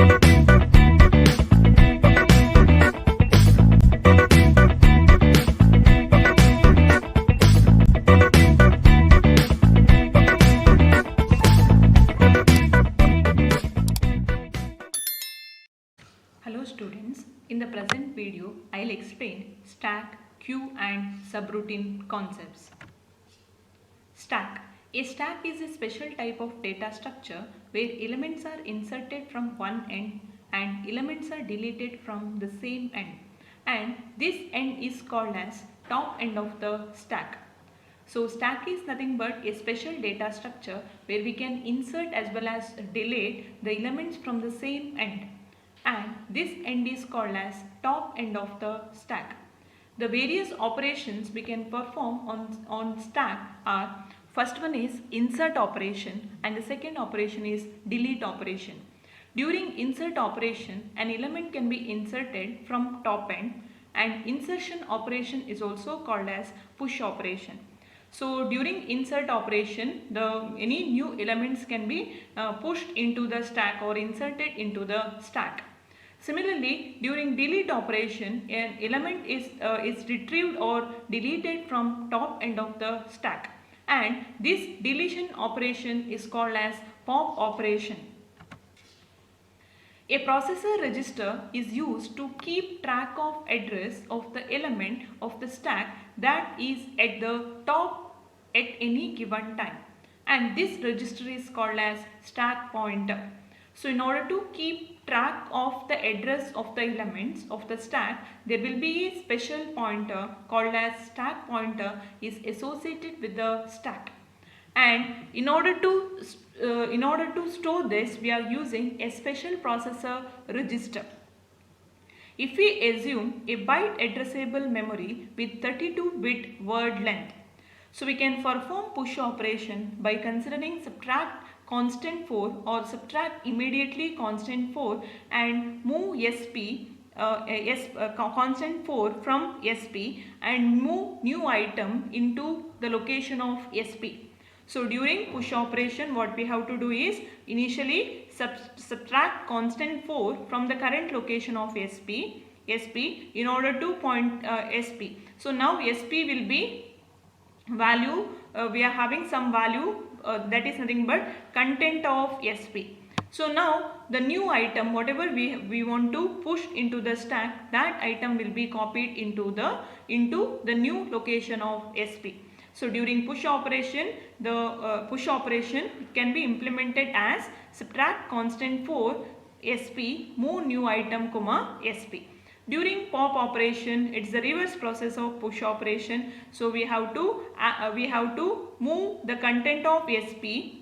Hello students, in the present video I'll explain stack, queue and subroutine concepts. Stack. A stack is a special type of data structure where elements are inserted from one end and elements are deleted from the same end, and this end is called as top end of the stack. So stack is nothing but a special data structure where we can insert as well as delete the elements from the same end, and this end is called as top end of the stack. The various operations we can perform on stack are: first one is insert operation and the second operation is delete operation. During insert operation, an element can be inserted from top end, and insertion operation is also called as push operation. So during insert operation, any new elements can be pushed into the stack or inserted into the stack. Similarly, during delete operation, an element is retrieved or deleted from top end of the stack, and this deletion operation is called as pop operation. A processor register is used to keep track of address of the element of the stack that is at the top at any given time, and this register is called as stack pointer. So in order to keep track of the address of the elements of the stack, there will be a special pointer called as stack pointer is associated with the stack. And in order to store this, we are using a special processor register. If we assume a byte addressable memory with 32-bit word length, so we can perform push operation by considering subtract constant 4 or subtract immediately constant 4 and move constant 4 from SP and move new item into the location of SP. So during push operation, what we have to do is initially subtract constant 4 from the current location of SP in order to point SP. So now SP will be value, we are having some value that is nothing but content of SP. So now the new item, whatever we want to push into the stack, that item will be copied into the new location of SP. So during push operation, the push operation can be implemented as subtract constant 4 SP, move new item comma SP. During pop operation, it's the reverse process of push operation. So we have to move the content of SP.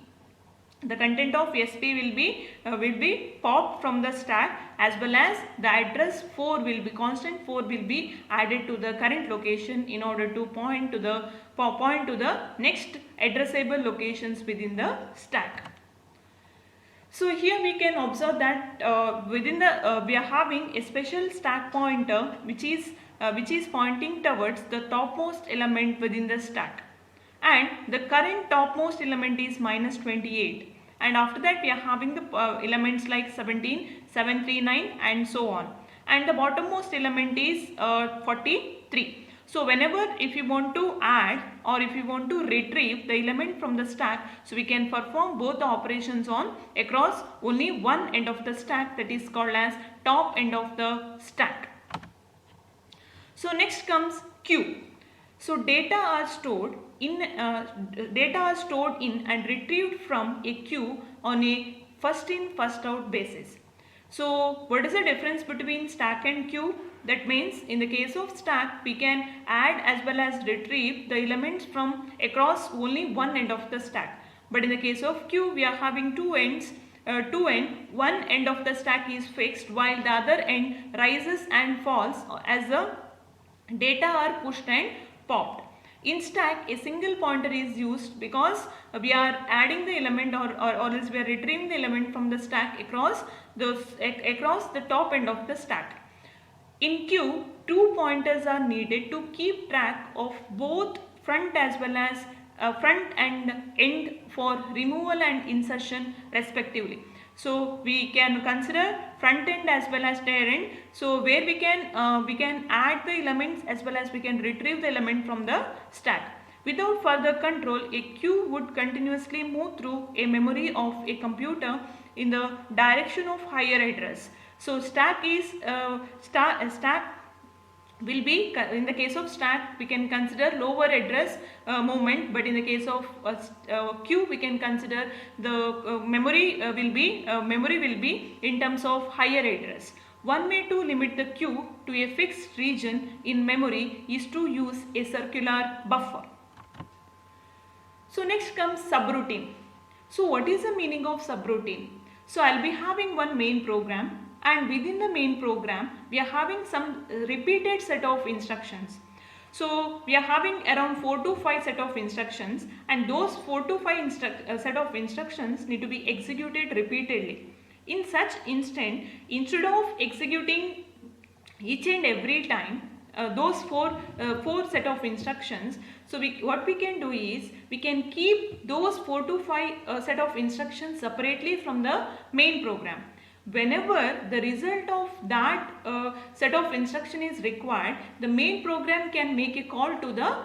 The content of SP will be popped from the stack, as well as the address 4 will be constant 4 will be added to the current location in order to point to the next addressable locations within the stack. So here we can observe that within the we are having a special stack pointer which is pointing towards the topmost element within the stack, and the current topmost element is -28, and after that we are having the elements like 17, 739 and so on, and the bottommost element is 43. So whenever if you want to add or if you want to retrieve the element from the stack, so we can perform both the operations on across only one end of the stack, that is called as top end of the stack. So next comes queue. So data are stored in and retrieved from a queue on a first in first out basis. So what is the difference between stack and queue? That means in the case of stack, we can add as well as retrieve the elements from across only one end of the stack. But in the case of queue, we are having two ends. One end of the stack is fixed while the other end rises and falls as the data are pushed and popped. In stack, a single pointer is used because we are adding the element or else we are retrieving the element from the stack across the top end of the stack. In queue, two pointers are needed to keep track of both front as well as front and end for removal and insertion respectively. So we can consider front end as well as tail end. So where we can add the elements as well as we can retrieve the element from the stack. Without further control, a queue would continuously move through a memory of a computer in the direction of higher address. So stack will be, in the case of stack we can consider lower address movement, but in the case of queue we can consider the memory will be in terms of higher address. One way to limit the queue to a fixed region in memory is to use a circular buffer. So next comes subroutine. So what is the meaning of subroutine? So I'll be having one main program, and within the main program we are having some repeated set of instructions. So we are having around 4 to 5 set of instructions, and those 4 to 5 set of instructions need to be executed repeatedly. In such instant, instead of executing each and every time those four set of instructions, so what we can do is we can keep those 4 to 5 set of instructions separately from the main program. Whenever the result of that set of instruction is required, the main program can make a call to the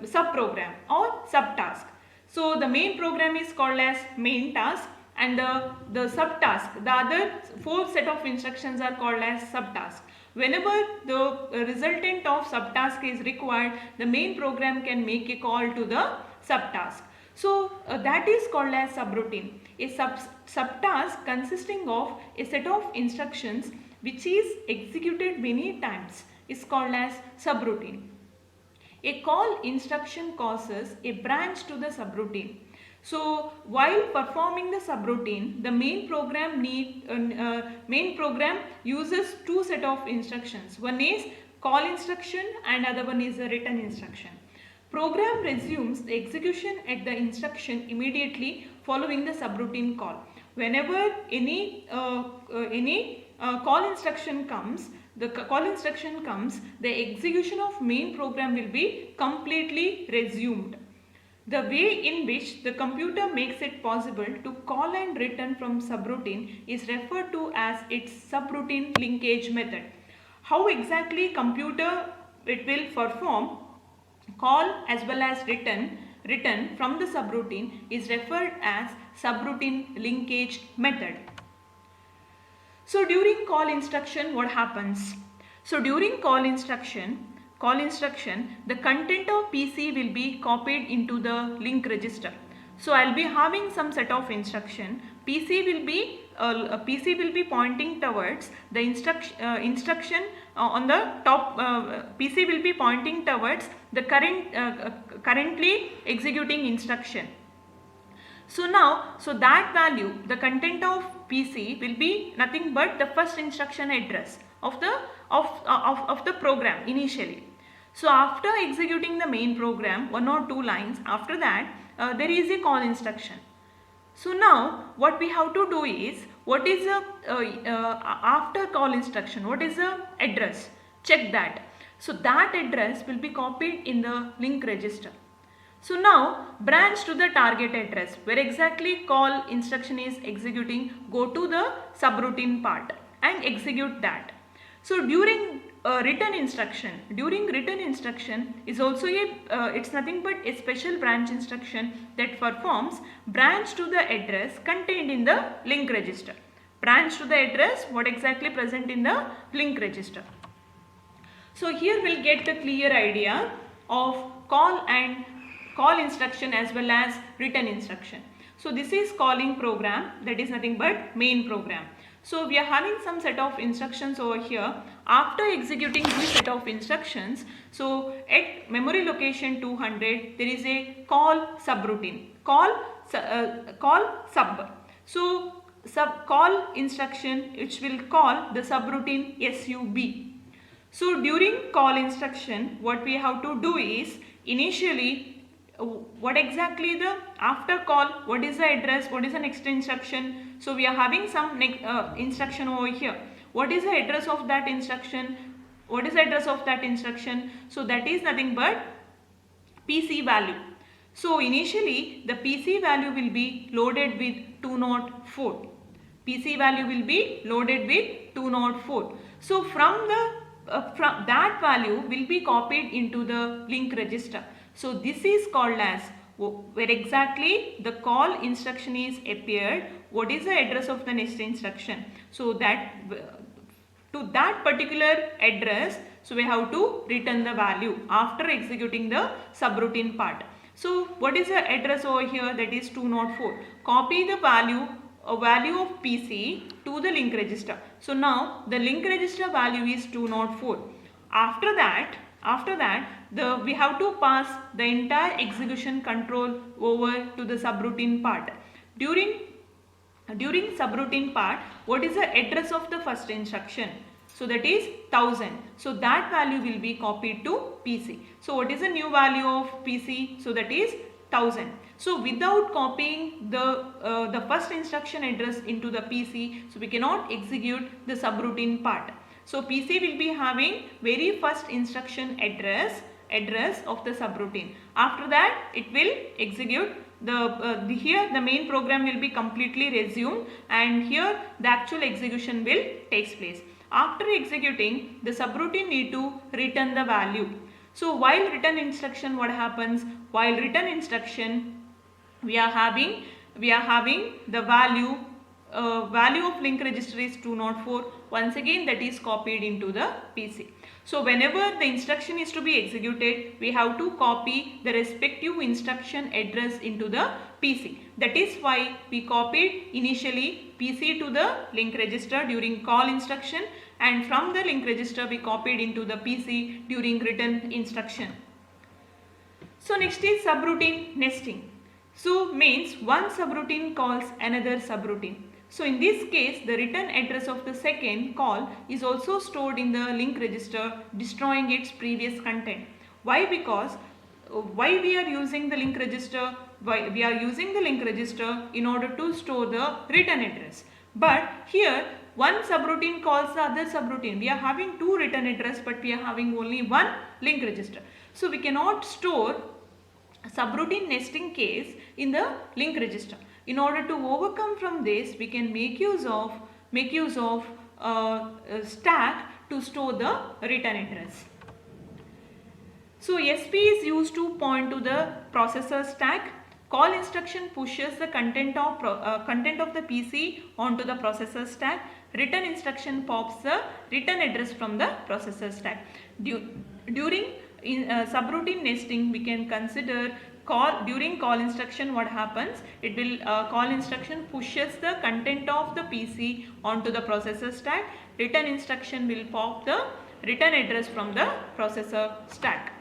subprogram or subtask. So the main program is called as main task, and the subtask, the other 4 set of instructions are called as subtask. Whenever the resultant of subtask is required, the main program can make a call to the subtask. So that is called as subroutine. A subtask consisting of a set of instructions which is executed many times is called as subroutine. A call instruction causes a branch to the subroutine. So while performing the subroutine, the main program uses 2 set of instructions. One is call instruction and other one is a return instruction. Program resumes the execution at the instruction immediately following the subroutine call. Whenever any call instruction comes, the execution of main program will be completely resumed. The way in which the computer makes it possible to call and return from subroutine is referred to as its subroutine linkage method. How exactly computer it will perform call as well as return from the subroutine is referred as subroutine linkage method. So during call instruction, what happens? So during call instruction, the content of PC will be copied into the link register. So I'll be having some set of instruction. PC will be pointing towards the instruction on the top. PC will be pointing towards the currently executing instruction. So now, that value, the content of PC will be nothing but the first instruction address of the program initially. So after executing the main program 1 or 2 lines, after that there is a call instruction. So now what we have to do is, what is the after call instruction, what is the address? Check that. So that address will be copied in the link register. So now branch to the target address where exactly call instruction is executing, go to the subroutine part and execute that. So during return instruction is also it's nothing but a special branch instruction that performs branch to the address contained in the link register. Branch to the address what exactly present in the link register. So here we'll get the clear idea of call instruction as well as return instruction. So this is calling program, that is nothing but main program. So we are having some set of instructions over here. After executing this set of instructions, so at memory location 200 there is a call subroutine, call sub. So call instruction which will call the subroutine sub. So during call instruction what we have to do is, initially what exactly the after call, what is the address, what is the next instruction. So we are having some instruction over here. What is the address of that instruction? So that is nothing but PC value. So initially the PC value will be loaded with 204. PC value will be loaded with 204. So from that value will be copied into the link register. So this is called as where exactly the call instruction is appeared. What is the address of the next instruction? So that to that particular address, so we have to return the value after executing the subroutine part. So what is the address over here? That is 204. Copy the value of PC to the link register. So now the link register value is 204. After that we have to pass the entire execution control over to the subroutine part. During subroutine part, what is the address of the first instruction? So that is 1000. So that value will be copied to PC. So what is the new value of PC? So that is 1000. So without copying the first instruction address into the PC, so we cannot execute the subroutine part. So PC will be having very first instruction address of the subroutine. After that it will execute here the main program will be completely resumed, and here the actual execution will takes place. After executing, the subroutine need to return the value. So while return instruction, what happens? While return instruction, we are having the value of link register is 204. Once again that is copied into the PC. So whenever the instruction is to be executed, we have to copy the respective instruction address into the PC. That is why we copied initially PC to the link register during call instruction, and from the link register we copied into the PC during return instruction. So next is subroutine nesting. So means one subroutine calls another subroutine. So in this case, the return address of the second call is also stored in the link register, destroying its previous content. Why? Because why we are using the link register? Why we are using the link register in order to store the return address. But here one subroutine calls the other subroutine. We are having two return address, but we are having only one link register. So we cannot store subroutine nesting case in the link register. In order to overcome from this, we can make use of stack to store the return address. So SP is used to point to the processor stack. Call instruction pushes the content of the PC onto the processor stack. Return instruction pops the return address from the processor stack. During subroutine nesting, we can consider during call instruction. What happens? It will call instruction pushes the content of the PC onto the processor stack. Return instruction will pop the return address from the processor stack.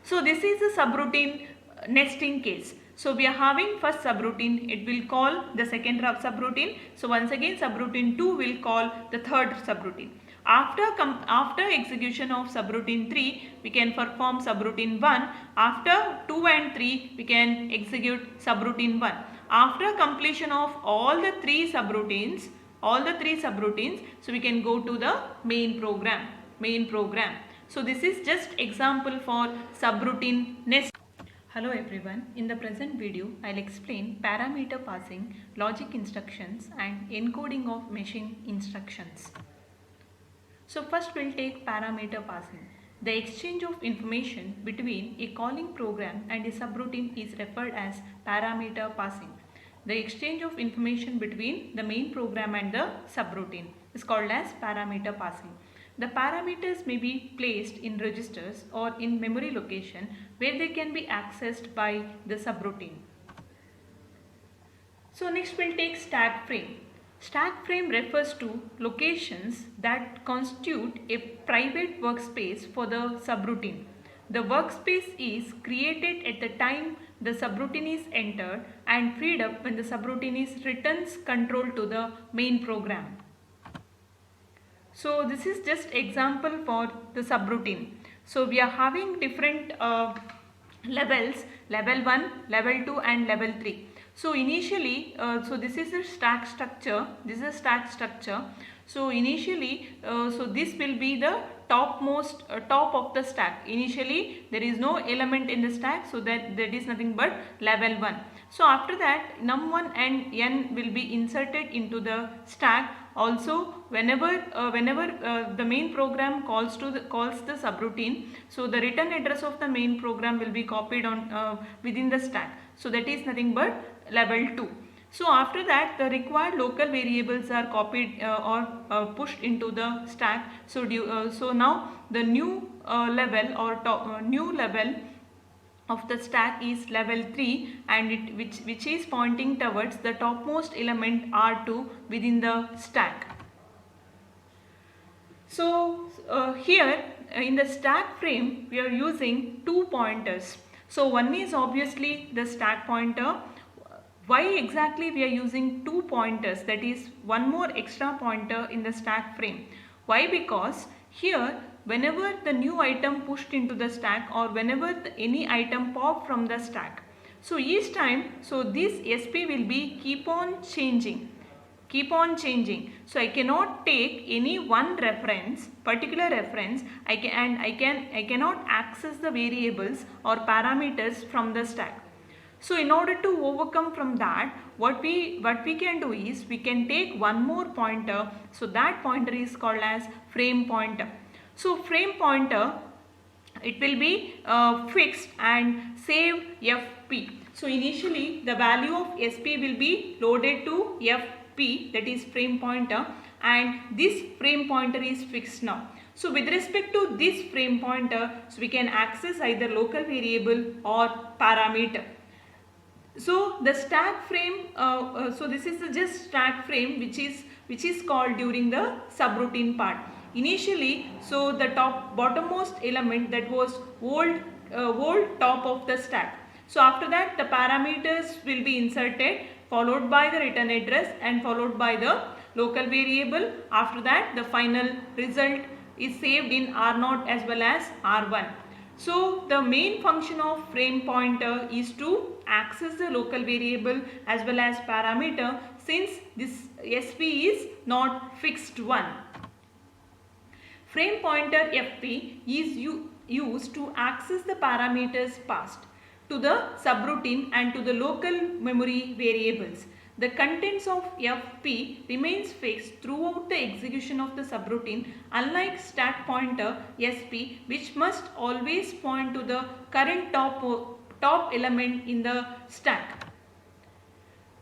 So this is the subroutine nesting case. So we are having first subroutine, it will call the second subroutine. So once again subroutine 2 will call the third subroutine. After execution of subroutine 3, we can perform subroutine 1. After 2 and 3, we can execute subroutine 1. After completion of all the three subroutines, so we can go to the main program. So this is just example for subroutine nest. Hello everyone, in the present video I'll explain parameter passing, logic instructions and encoding of machine instructions. So first we'll take parameter passing. The exchange of information between a calling program and a subroutine is referred as parameter passing. The exchange of information between the main program and the subroutine is called as parameter passing. The parameters may be placed in registers or in memory location where they can be accessed by the subroutine. So next we'll take stack frame. Stack frame refers to locations that constitute a private workspace for the subroutine. The workspace is created at the time the subroutine is entered and freed up when the subroutine returns control to the main program. So this is just example for the subroutine. So we are having different levels, level 1, level 2 and level 3. So initially, so this is a stack structure. So initially, so this will be the top of the stack. Initially there is no element in the stack, so that is nothing but level 1. So after that num1 and n will be inserted into the stack. Also whenever the main program calls the subroutine, so the return address of the main program will be copied on within the stack, so that is nothing but level 2. So after that the required local variables are copied or pushed into the stack. So so now the new level or new level of the stack is level 3, and which is pointing towards the topmost element R2 within the stack. So here in the stack frame we are using 2 pointers. So one is obviously the stack pointer. Why exactly we are using 2 pointers, that is one more extra pointer in the stack frame? Why? Because here whenever the new item pushed into the stack, or whenever any item pop from the stack, so each time, so this SP will be keep on changing. So I cannot take any one particular reference. I cannot access the variables or parameters from the stack. So in order to overcome from that, what we can do is we can take one more pointer. So that pointer is called as frame pointer. So frame pointer, it will be fixed and save FP. So initially the value of SP will be loaded to FP, that is frame pointer, and this frame pointer is fixed now. So with respect to this frame pointer, so we can access either local variable or parameter. So the stack frame, so this is just stack frame which is called during the subroutine part. Initially, so the bottommost element, that was old top of the stack. So after that the parameters will be inserted, followed by the return address and followed by the local variable. After that the final result is saved in R0 as well as R1. So the main function of frame pointer is to access the local variable as well as parameter, since this SP is not fixed one. Frame pointer FP is used to access the parameters passed to the subroutine and to the local memory variables. The contents of FP remains fixed throughout the execution of the subroutine, unlike stack pointer SP, which must always point to the current top element in the stack.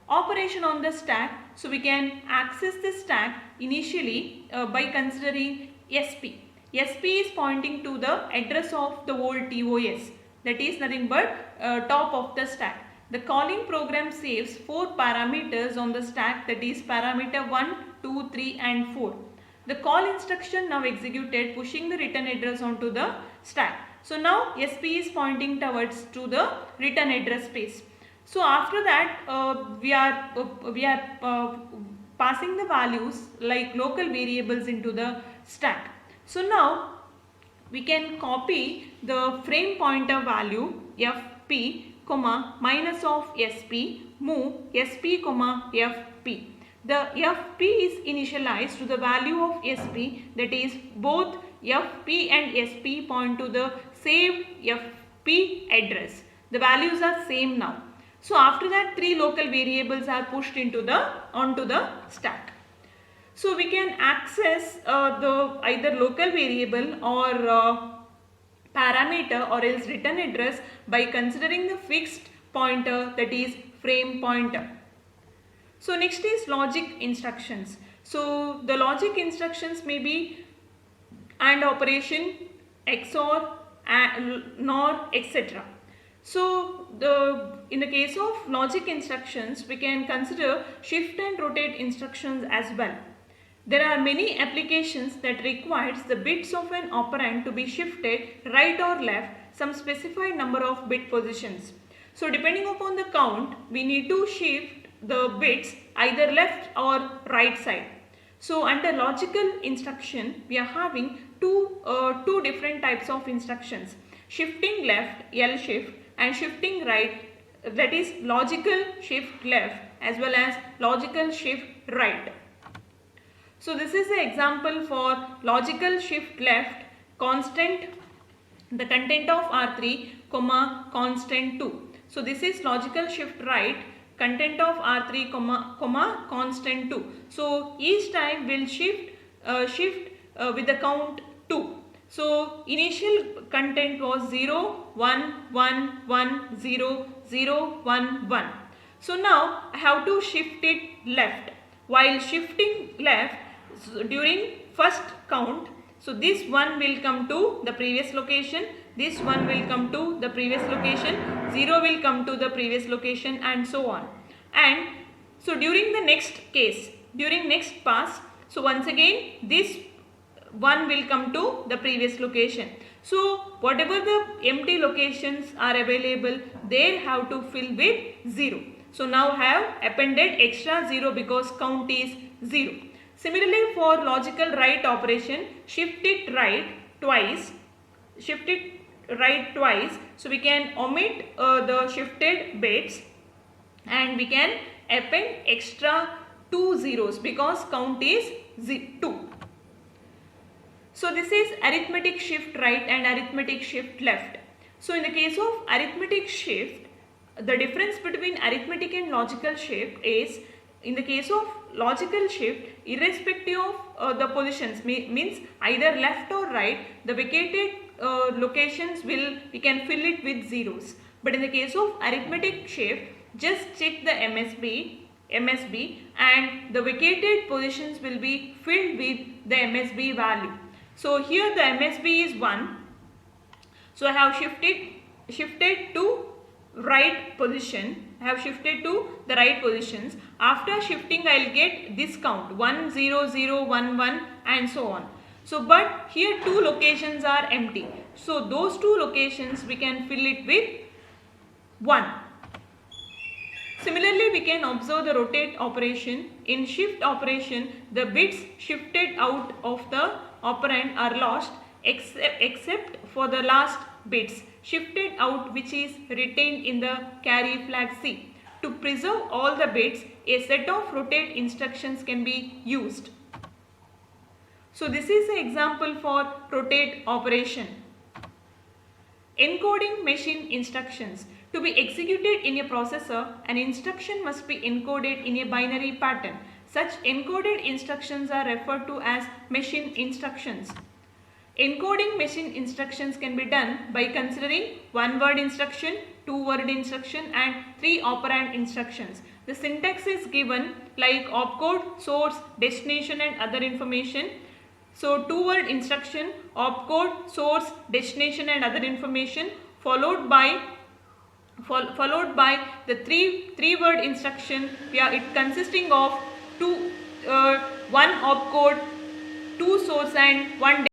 Operation on the stack. So we can access the stack initially by considering SP. SP is pointing to the address of the old TOS, that is nothing but top of the stack. The calling program saves 4 parameters on the stack, that is parameter 1, 2, 3 and 4. The call instruction now executed, pushing the return address onto the stack. So now SP is pointing towards to the return address space. So after that we are passing the values like local variables into the stack. So now we can copy the frame pointer value FP, minus of SP, move SP, FP. The FP is initialized to the value of SP, that is both FP and SP point to the saved FP address. The values are same now. So after that 3 local variables are pushed onto the stack. So we can access the either local variable or parameter or else return address by considering the fixed pointer, that is frame pointer. So next is logic instructions. So the logic instructions may be AND operation, XOR, NOR, etc. So in the case of logic instructions, we can consider shift and rotate instructions as well. There are many applications that requires the bits of an operand to be shifted right or left some specified number of bit positions. So depending upon the count, we need to shift the bits either left or right side. So under logical instruction, we are having two different types of instructions: shifting left, L shift, and shifting right, that is logical shift left as well as logical shift right. So this is an example for logical shift left. constant, the content of R3, comma, constant 2. So this is logical shift right, content of R3, comma, constant 2. So each time we'll shift with the count 2. So initial content was 0, 1, 1, 1, 0, 0, 1, 1. So now I have to shift it left. While shifting left during first count, so this one will come to the previous location, this one will come to the previous location, 0 will come to the previous location, and so on. And so during the next case, during next pass, so once again this one will come to the previous location. So whatever the empty locations are available, they have to fill with 0. So now I have appended extra 0 because count is 0. Similarly, for logical right operation, shift it right twice. Shift it right twice. So we can omit the shifted bits and we can append extra 2 zeros because count is 2. So this is arithmetic shift right and arithmetic shift left. So in the case of arithmetic shift, the difference between arithmetic and logical shift is, in the case of logical shift, irrespective of the positions, means either left or right, the vacated locations we can fill it with zeros. But in the case of arithmetic shift, just check the MSB and the vacated positions will be filled with the MSB value. So here the MSB is 1. So I have shifted to right position. I have shifted to the right positions. After shifting, I will get this count 1, 0, 0, 1, 1 and so on. So but here two locations are empty. So those two locations we can fill it with 1. Similarly, we can observe the rotate operation. In shift operation, the bits shifted out of the operand are lost except for the last bits shifted out, which is retained in the carry flag C. To preserve all the bits, a set of rotate instructions can be used. So this is an example for rotate operation. Encoding machine instructions. To be executed in a processor, an instruction must be encoded in a binary pattern. Such encoded instructions are referred to as machine instructions. Encoding machine instructions can be done by considering one-word instruction, two-word instruction and three operand instructions. The syntax is given like opcode, source, destination and other information. So two-word instruction, opcode, source, destination and other information, followed by the three-word instruction. It consisting of one opcode, two source and one